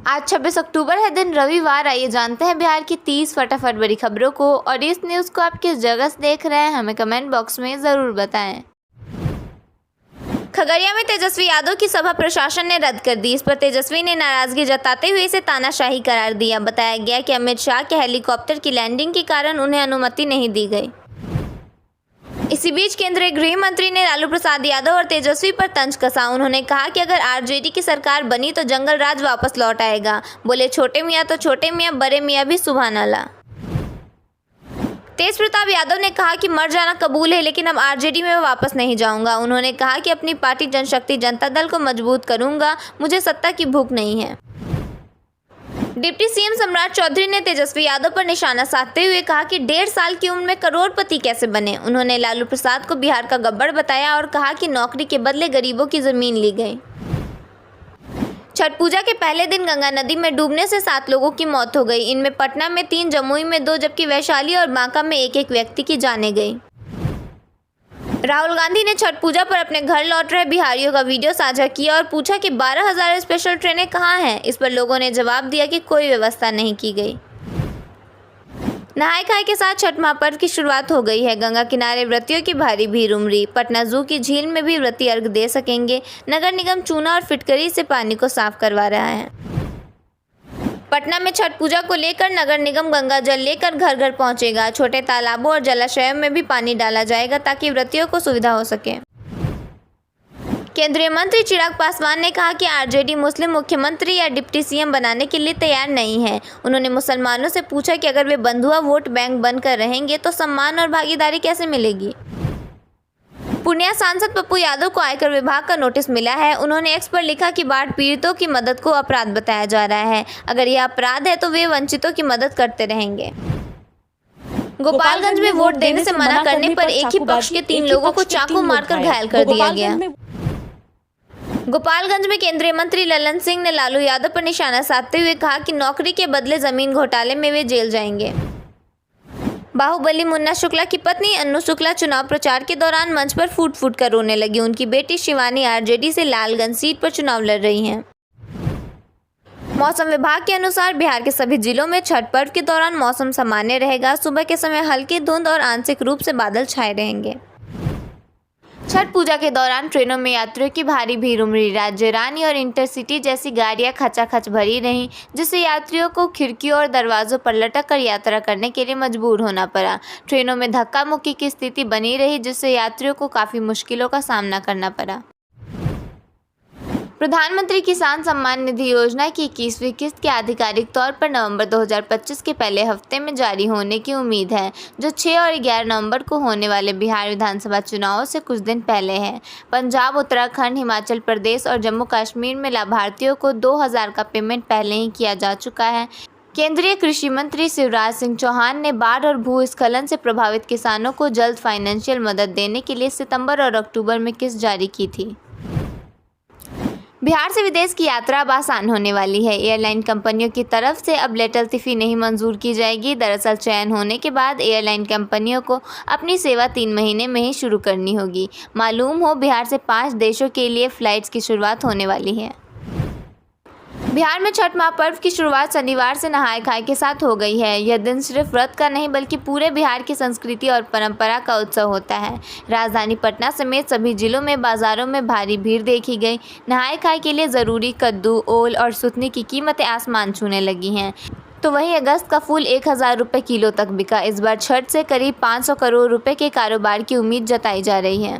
आज 26 अक्टूबर है, दिन रविवार। आइए जानते हैं बिहार की 30 फटाफट बड़ी खबरों को। और इस न्यूज़ को आप किस जगह से देख रहे हैं, हमें कमेंट बॉक्स में ज़रूर बताएं। खगड़िया में तेजस्वी यादव की सभा प्रशासन ने रद्द कर दी। इस पर तेजस्वी ने नाराजगी जताते हुए इसे तानाशाही करार दिया। बताया गया कि अमित शाह के हेलीकॉप्टर की लैंडिंग के कारण उन्हें अनुमति नहीं दी गई। इसी बीच केंद्रीय गृह मंत्री ने लालू प्रसाद यादव और तेजस्वी पर तंज कसा। उन्होंने कहा कि अगर आरजेडी की सरकार बनी तो जंगल राज वापस लौट आएगा। बोले, छोटे मियाँ तो छोटे मियाँ, बड़े मियाँ भी सुभान अल्लाह। तेज प्रताप यादव ने कहा कि मर जाना कबूल है, लेकिन अब आरजेडी में वापस नहीं जाऊंगा। उन्होंने कहा कि अपनी पार्टी जनशक्ति जनता दल को मजबूत करूंगा, मुझे सत्ता की भूख नहीं है। डिप्टी सीएम सम्राट चौधरी ने तेजस्वी यादव पर निशाना साधते हुए कहा कि 1.5 साल की उम्र में करोड़पति कैसे बने। उन्होंने लालू प्रसाद को बिहार का गब्बर बताया और कहा कि नौकरी के बदले गरीबों की जमीन ली गई। छठ पूजा के पहले दिन गंगा नदी में डूबने से 7 लोगों की मौत हो गई। इनमें पटना में 3, जमुई में 2, जबकि वैशाली और बांका में 1-1 व्यक्ति की जानें गई। राहुल गांधी ने छठ पूजा पर अपने घर लौट रहे बिहारियों का वीडियो साझा किया और पूछा कि 12,000 स्पेशल ट्रेनें कहाँ हैं। इस पर लोगों ने जवाब दिया कि कोई व्यवस्था नहीं की गई। नहाय खाए के साथ छठ महापर्व की शुरुआत हो गई है। गंगा किनारे व्रतियों की भारी भीड़ उमड़ी। पटना जू की झील में भी व्रती अर्घ दे सकेंगे। नगर निगम चूना और फिटकरी से पानी को साफ करवा रहा है। पटना में छठ पूजा को लेकर नगर निगम गंगा जल लेकर घर घर पहुंचेगा। छोटे तालाबों और जलाशयों में भी पानी डाला जाएगा ताकि व्रतियों को सुविधा हो सके। केंद्रीय मंत्री चिराग पासवान ने कहा कि आरजेडी मुस्लिम मुख्यमंत्री या डिप्टी सीएम बनाने के लिए तैयार नहीं है। उन्होंने मुसलमानों से पूछा कि अगर वे बंधुआ वोट बैंक बनकर रहेंगे तो सम्मान और भागीदारी कैसे मिलेगी। पूर्णिया सांसद पप्पू यादव को आयकर विभाग का नोटिस मिला है। उन्होंने एक्स पर लिखा कि बाढ़ पीड़ितों की मदद को अपराध बताया जा रहा है। अगर यह अपराध है तो वे वंचितों की मदद करते रहेंगे। गोपालगंज में वोट देने से मना करने पर एक ही पक्ष के 3 लोगों को चाकू मारकर घायल कर दिया गया। गोपालगंज में केंद्रीय मंत्री ललन सिंह ने लालू यादव पर निशाना साधते हुए कहा कि नौकरी के बदले जमीन घोटाले में वे जेल जाएंगे। बाहुबली मुन्ना शुक्ला की पत्नी अन्नू शुक्ला चुनाव प्रचार के दौरान मंच पर फूट फूट कर रोने लगी। उनकी बेटी शिवानी आरजेडी से लालगंज सीट पर चुनाव लड़ रही हैं। मौसम विभाग के अनुसार बिहार के सभी जिलों में छठ पर्व के दौरान मौसम सामान्य रहेगा। सुबह के समय हल्की धुंध और आंशिक रूप से बादल छाए रहेंगे। छठ पूजा के दौरान ट्रेनों में यात्रियों की भारी भीड़ उमड़ी। राज्य रानी और इंटरसिटी जैसी गाड़ियां खचाखच भरी रहीं, जिससे यात्रियों को खिड़कियों और दरवाजों पर लटक कर यात्रा करने के लिए मजबूर होना पड़ा। ट्रेनों में धक्का मुक्की की स्थिति बनी रही, जिससे यात्रियों को काफ़ी मुश्किलों का सामना करना पड़ा। प्रधानमंत्री किसान सम्मान निधि योजना की 21वीं किस्त के आधिकारिक तौर पर नवंबर 2025 के पहले हफ्ते में जारी होने की उम्मीद है, जो 6 और 11 नवंबर को होने वाले बिहार विधानसभा चुनावों से कुछ दिन पहले है। पंजाब, उत्तराखंड, हिमाचल प्रदेश और जम्मू कश्मीर में लाभार्थियों को 2,000 का पेमेंट पहले ही किया जा चुका है। केंद्रीय कृषि मंत्री शिवराज सिंह चौहान ने बाढ़ और भूस्खलन से प्रभावित किसानों को जल्द फाइनेंशियल मदद देने के लिए सितंबर और अक्टूबर में किस्त जारी की थी। बिहार से विदेश की यात्रा अब आसान होने वाली है। एयरलाइन कंपनियों की तरफ से अब लेटरतिफी नहीं मंजूर की जाएगी। दरअसल चयन होने के बाद एयरलाइन कंपनियों को अपनी सेवा 3 महीने में ही शुरू करनी होगी। मालूम हो, बिहार से 5 देशों के लिए फ्लाइट्स की शुरुआत होने वाली है। बिहार में छठ महापर्व की शुरुआत शनिवार से नहाय खाए के साथ हो गई है। यह दिन सिर्फ व्रत का नहीं बल्कि पूरे बिहार की संस्कृति और परंपरा का उत्सव होता है। राजधानी पटना समेत सभी जिलों में बाजारों में भारी भीड़ देखी गई। नहाय खाए के लिए ज़रूरी कद्दू, ओल और सुथनी की कीमतें आसमान छूने लगी हैं। तो वहीं अगस्त का फूल 1,000 रुपये किलो तक बिका। इस बार छठ से करीब 500 करोड़ रुपए के कारोबार की उम्मीद जताई जा रही है।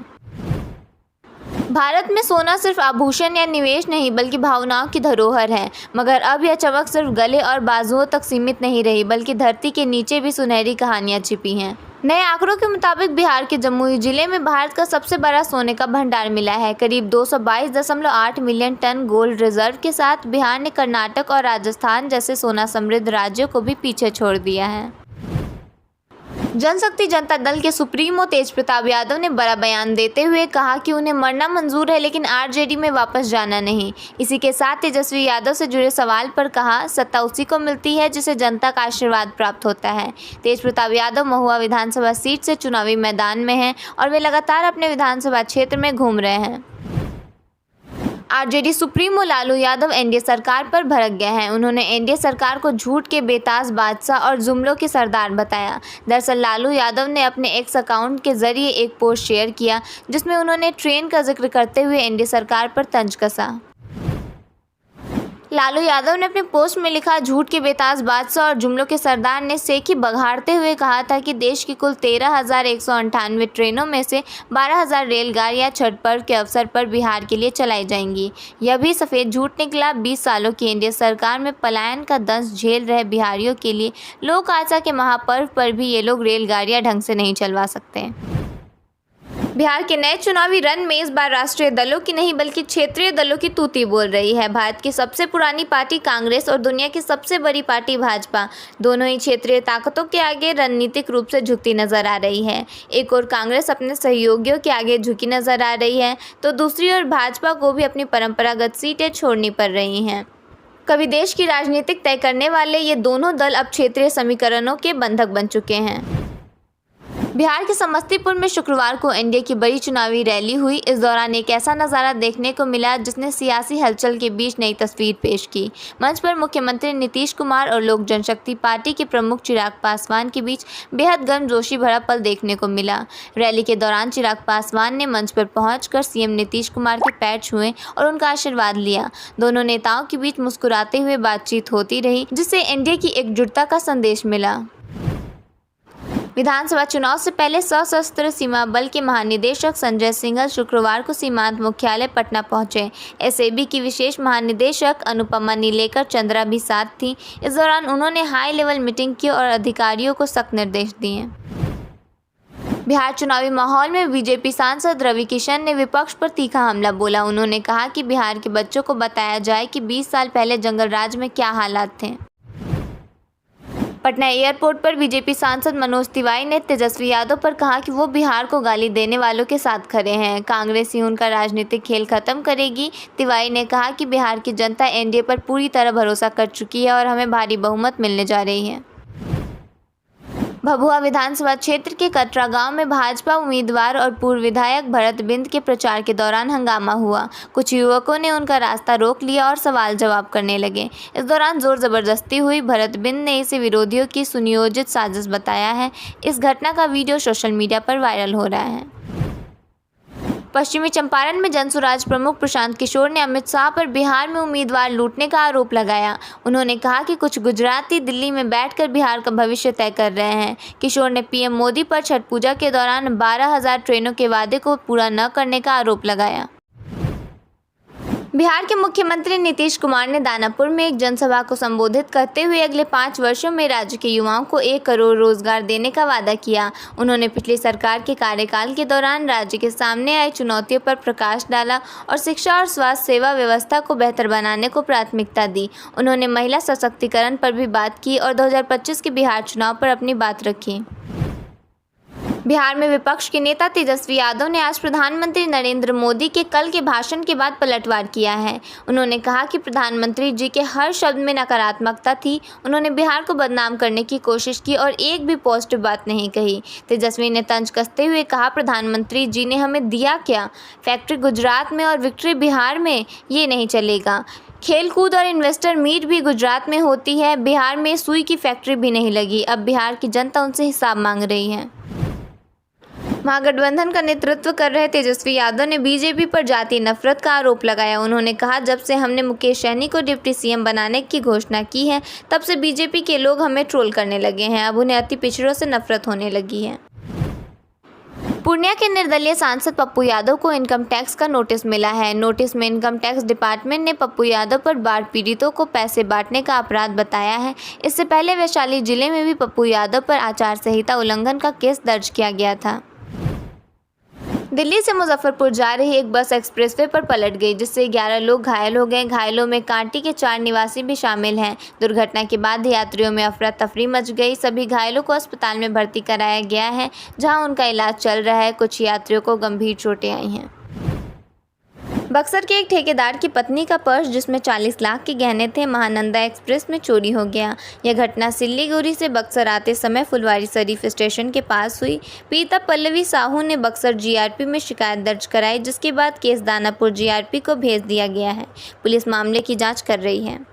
भारत में सोना सिर्फ आभूषण या निवेश नहीं बल्कि भावनाओं की धरोहर है। मगर अब यह चमक सिर्फ गले और बाजुओं तक सीमित नहीं रही, बल्कि धरती के नीचे भी सुनहरी कहानियां छिपी हैं। नए आंकड़ों के मुताबिक बिहार के जमुई जिले में भारत का सबसे बड़ा सोने का भंडार मिला है। करीब 222.8 मिलियन टन गोल्ड रिजर्व के साथ बिहार ने कर्नाटक और राजस्थान जैसे सोना समृद्ध राज्यों को भी पीछे छोड़ दिया है। जनशक्ति जनता दल के सुप्रीमो तेज प्रताप यादव ने बड़ा बयान देते हुए कहा कि उन्हें मरना मंजूर है, लेकिन आरजेडी में वापस जाना नहीं। इसी के साथ तेजस्वी यादव से जुड़े सवाल पर कहा, सत्ता उसी को मिलती है जिसे जनता का आशीर्वाद प्राप्त होता है। तेज प्रताप यादव महुआ विधानसभा सीट से चुनावी मैदान में हैं और वे लगातार अपने विधानसभा क्षेत्र में घूम रहे हैं। RJD supremo Lalu Yadav NDA सरकार पर भड़क गए हैं। उन्होंने एनडीए सरकार को झूठ के बेताज बादशाह और जुमलों के सरदार बताया। दरअसल लालू यादव ने अपने एक्स अकाउंट के जरिए एक पोस्ट शेयर किया जिसमें उन्होंने ट्रेन का जिक्र करते हुए एनडीए सरकार पर तंज कसा। लालू यादव ने अपने पोस्ट में लिखा, झूठ के बेताज बादशाह और जुमलों के सरदार ने सेखी बघाड़ते हुए कहा था कि देश की कुल 13,198 ट्रेनों में से 12,000 रेलगाड़ियां छठ पर्व के अवसर पर बिहार के लिए चलाई जाएंगी। यह भी सफ़ेद झूठ निकला। 20 सालों की एनडीए सरकार में पलायन का दंश झेल रहे बिहारियों के लिए लोक आस्था के महापर्व पर भी ये लोग रेलगाड़ियां ढंग से नहीं चलवा सकते। बिहार के नए चुनावी रण में इस बार राष्ट्रीय दलों की नहीं बल्कि क्षेत्रीय दलों की तूती बोल रही है। भारत की सबसे पुरानी पार्टी कांग्रेस और दुनिया की सबसे बड़ी पार्टी भाजपा दोनों ही क्षेत्रीय ताकतों के आगे रणनीतिक रूप से झुकती नजर आ रही है। एक और कांग्रेस अपने सहयोगियों के आगे झुकी नजर आ रही है तो दूसरी ओर भाजपा को भी अपनी परंपरागत सीटें छोड़नी पड़ रही हैं। कभी देश की राजनीतिक तय करने वाले ये दोनों दल अब क्षेत्रीय समीकरणों के बंधक बन चुके हैं। बिहार के समस्तीपुर में शुक्रवार को एनडीए की बड़ी चुनावी रैली हुई। इस दौरान एक ऐसा नज़ारा देखने को मिला जिसने सियासी हलचल के बीच नई तस्वीर पेश की। मंच पर मुख्यमंत्री नीतीश कुमार और लोक जनशक्ति पार्टी के प्रमुख चिराग पासवान के बीच बेहद गर्मजोशी भरा पल देखने को मिला। रैली के दौरान चिराग पासवान ने मंच पर पहुंचकर सीएम नीतीश कुमार के पैर छुए और उनका आशीर्वाद लिया। दोनों नेताओं के बीच मुस्कुराते हुए बातचीत होती रही जिससे एनडीए की एकजुटता का संदेश मिला। विधानसभा चुनाव से पहले सशस्त्र सीमा बल के महानिदेशक संजय सिंघल शुक्रवार को सीमांत मुख्यालय पटना पहुंचे। एसएबी की विशेष महानिदेशक अनुपमा नीलेकर चंद्रा भी साथ थी। इस दौरान उन्होंने हाई लेवल मीटिंग की और अधिकारियों को सख्त निर्देश दिए। बिहार चुनावी माहौल में बीजेपी सांसद रवि किशन ने विपक्ष पर तीखा हमला बोला। उन्होंने कहा कि बिहार के बच्चों को बताया जाए कि 20 साल पहले जंगल राज में क्या हालात थे। पटना एयरपोर्ट पर बीजेपी सांसद मनोज तिवारी ने तेजस्वी यादव पर कहा कि वो बिहार को गाली देने वालों के साथ खड़े हैं। कांग्रेस ही उनका राजनीतिक खेल खत्म करेगी। तिवारी ने कहा कि बिहार की जनता एनडीए पर पूरी तरह भरोसा कर चुकी है और हमें भारी बहुमत मिलने जा रही है। भभुआ विधानसभा क्षेत्र के कटरा गांव में भाजपा उम्मीदवार और पूर्व विधायक भरत बिंद के प्रचार के दौरान हंगामा हुआ। कुछ युवकों ने उनका रास्ता रोक लिया और सवाल जवाब करने लगे। इस दौरान जोर जबरदस्ती हुई। भरत बिंद ने इसे विरोधियों की सुनियोजित साजिश बताया है। इस घटना का वीडियो सोशल मीडिया पर वायरल हो रहा है। पश्चिमी चंपारण में जनसुराज प्रमुख प्रशांत किशोर ने अमित शाह पर बिहार में उम्मीदवार लूटने का आरोप लगाया। उन्होंने कहा कि कुछ गुजराती दिल्ली में बैठकर बिहार का भविष्य तय कर रहे हैं। किशोर ने पीएम मोदी पर छठ पूजा के दौरान 12,000 ट्रेनों के वादे को पूरा न करने का आरोप लगाया। बिहार के मुख्यमंत्री नीतीश कुमार ने दानापुर में एक जनसभा को संबोधित करते हुए अगले 5 वर्षों में राज्य के युवाओं को 1 करोड़ रोजगार देने का वादा किया। उन्होंने पिछली सरकार के कार्यकाल के दौरान राज्य के सामने आई चुनौतियों पर प्रकाश डाला और शिक्षा और स्वास्थ्य सेवा व्यवस्था को बेहतर बनाने को प्राथमिकता दी। उन्होंने महिला सशक्तिकरण पर भी बात की और 2025 के बिहार चुनाव पर अपनी बात रखी। बिहार में विपक्ष के नेता तेजस्वी यादव ने आज प्रधानमंत्री नरेंद्र मोदी के कल के भाषण के बाद पलटवार किया है। उन्होंने कहा कि प्रधानमंत्री जी के हर शब्द में नकारात्मकता थी। उन्होंने बिहार को बदनाम करने की कोशिश की और एक भी पॉजिटिव बात नहीं कही। तेजस्वी ने तंज कसते हुए कहा, प्रधानमंत्री जी ने हमें दिया क्या? फैक्ट्री गुजरात में और विक्ट्री बिहार में, ये नहीं चलेगा। खेलकूद और इन्वेस्टर मीट भी गुजरात में होती है। बिहार में सुई की फैक्ट्री भी नहीं लगी। अब बिहार की जनता उनसे हिसाब मांग रही है। महागठबंधन का नेतृत्व कर रहे तेजस्वी यादव ने बीजेपी पर जातीय नफरत का आरोप लगाया। उन्होंने कहा, जब से हमने मुकेश सहनी को डिप्टी सीएम बनाने की घोषणा की है तब से बीजेपी के लोग हमें ट्रोल करने लगे हैं। अब उन्हें अति पिछड़ों से नफरत होने लगी है। पूर्णिया के निर्दलीय सांसद पप्पू यादव को इनकम टैक्स का नोटिस मिला है। नोटिस में इनकम टैक्स डिपार्टमेंट ने पप्पू यादव पर बाढ़ पीड़ितों को पैसे बांटने का अपराध बताया है। इससे पहले वैशाली जिले में भी पप्पू यादव पर आचार संहिता उल्लंघन का केस दर्ज किया गया था। दिल्ली से मुजफ्फरपुर जा रही एक बस एक्सप्रेसवे पर पलट गई जिससे 11 लोग घायल हो गए। घायलों में कांटी के 4 निवासी भी शामिल हैं। दुर्घटना के बाद यात्रियों में अफरा तफरी मच गई। सभी घायलों को अस्पताल में भर्ती कराया गया है जहां उनका इलाज चल रहा है। कुछ यात्रियों को गंभीर चोटें आई हैं। बक्सर के एक ठेकेदार की पत्नी का पर्स जिसमें 40 लाख के गहने थे महानंदा एक्सप्रेस में चोरी हो गया। यह घटना सिल्लीगुड़ी से बक्सर आते समय फुलवारी शरीफ स्टेशन के पास हुई। पीड़िता पल्लवी साहू ने बक्सर जीआरपी में शिकायत दर्ज कराई, जिसके बाद केस दानापुर जीआरपी को भेज दिया गया है। पुलिस मामले की जाँच कर रही है।